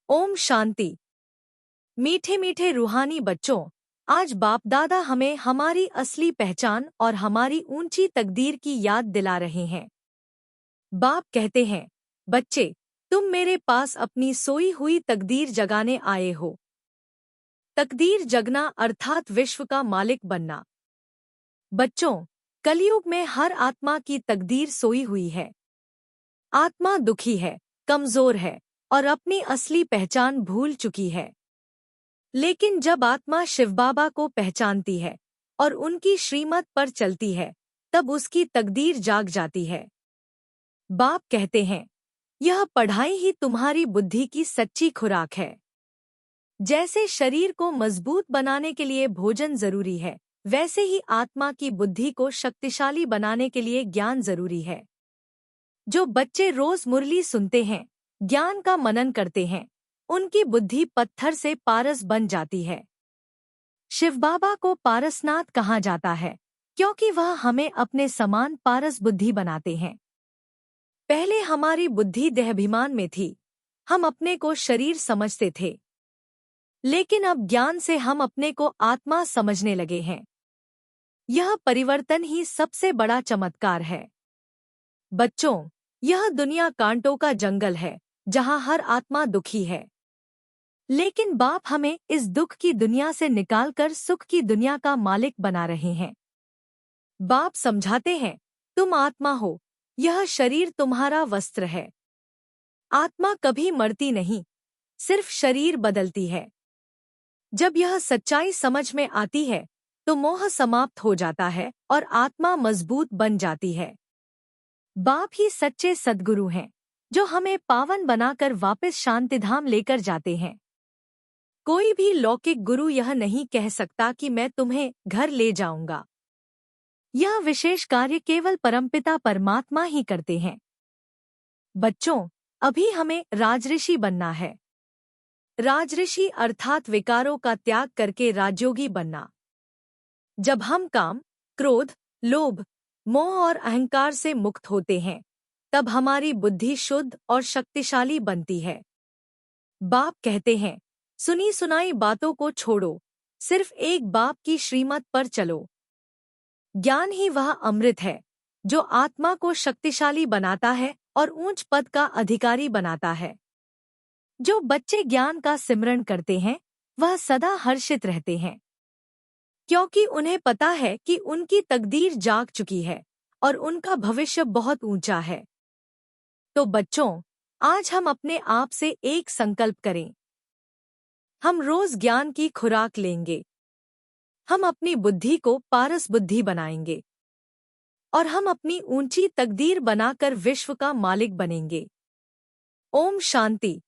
ओम शांति। मीठे मीठे रूहानी बच्चों, आज बाप दादा हमें हमारी असली पहचान और हमारी ऊंची तकदीर की याद दिला रहे हैं। बाप कहते हैं, बच्चे, तुम मेरे पास अपनी सोई हुई तकदीर जगाने आए हो। तकदीर जगना अर्थात विश्व का मालिक बनना। बच्चों, कलयुग में हर आत्मा की तकदीर सोई हुई है। आत्मा दुखी है, कमजोर है और अपनी असली पहचान भूल चुकी है। लेकिन जब आत्मा शिव बाबा को पहचानती है और उनकी श्रीमत पर चलती है, तब उसकी तकदीर जाग जाती है। बाप कहते हैं, यह पढ़ाई ही तुम्हारी बुद्धि की सच्ची खुराक है। जैसे शरीर को मजबूत बनाने के लिए भोजन जरूरी है, वैसे ही आत्मा की बुद्धि को शक्तिशाली बनाने के लिए ज्ञान जरूरी है। जो बच्चे रोज मुरली सुनते हैं, ज्ञान का मनन करते हैं, उनकी बुद्धि पत्थर से पारस बन जाती है। शिव बाबा को पारसनाथ कहा जाता है, क्योंकि वह हमें अपने समान पारस बुद्धि बनाते हैं। पहले हमारी बुद्धि देहाभिमान में थी, हम अपने को शरीर समझते थे। लेकिन अब ज्ञान से हम अपने को आत्मा समझने लगे हैं। यह परिवर्तन ही सबसे बड़ा चमत्कार है। बच्चों, यह दुनिया कांटों का जंगल है, जहाँ हर आत्मा दुखी है। लेकिन बाप हमें इस दुख की दुनिया से निकालकर सुख की दुनिया का मालिक बना रहे हैं। बाप समझाते हैं, तुम आत्मा हो, यह शरीर तुम्हारा वस्त्र है। आत्मा कभी मरती नहीं, सिर्फ शरीर बदलती है। जब यह सच्चाई समझ में आती है, तो मोह समाप्त हो जाता है और आत्मा मजबूत बन जाती है। बाप ही सच्चे सद्गुरु हैं, जो हमें पावन बनाकर वापस शांतिधाम लेकर जाते हैं। कोई भी लौकिक गुरु यह नहीं कह सकता कि मैं तुम्हें घर ले जाऊंगा। यह विशेष कार्य केवल परमपिता परमात्मा ही करते हैं। बच्चों, अभी हमें राजऋषि बनना है। राजऋषि अर्थात विकारों का त्याग करके राजयोगी बनना। जब हम काम, क्रोध, लोभ, मोह और अहंकार से मुक्त होते हैं, तब हमारी बुद्धि शुद्ध और शक्तिशाली बनती है। बाप कहते हैं, सुनी सुनाई बातों को छोड़ो, सिर्फ एक बाप की श्रीमत पर चलो। ज्ञान ही वह अमृत है, जो आत्मा को शक्तिशाली बनाता है और ऊंच पद का अधिकारी बनाता है। जो बच्चे ज्ञान का सिमरण करते हैं, वह सदा हर्षित रहते हैं, क्योंकि उन्हें पता है कि उनकी तकदीर जाग चुकी है और उनका भविष्य बहुत ऊंचा है। तो बच्चों, आज हम अपने आप से एक संकल्प करें। हम रोज ज्ञान की खुराक लेंगे। हम अपनी बुद्धि को पारस बुद्धि बनाएंगे और हम अपनी ऊंची तकदीर बनाकर विश्व का मालिक बनेंगे। ओम शांति।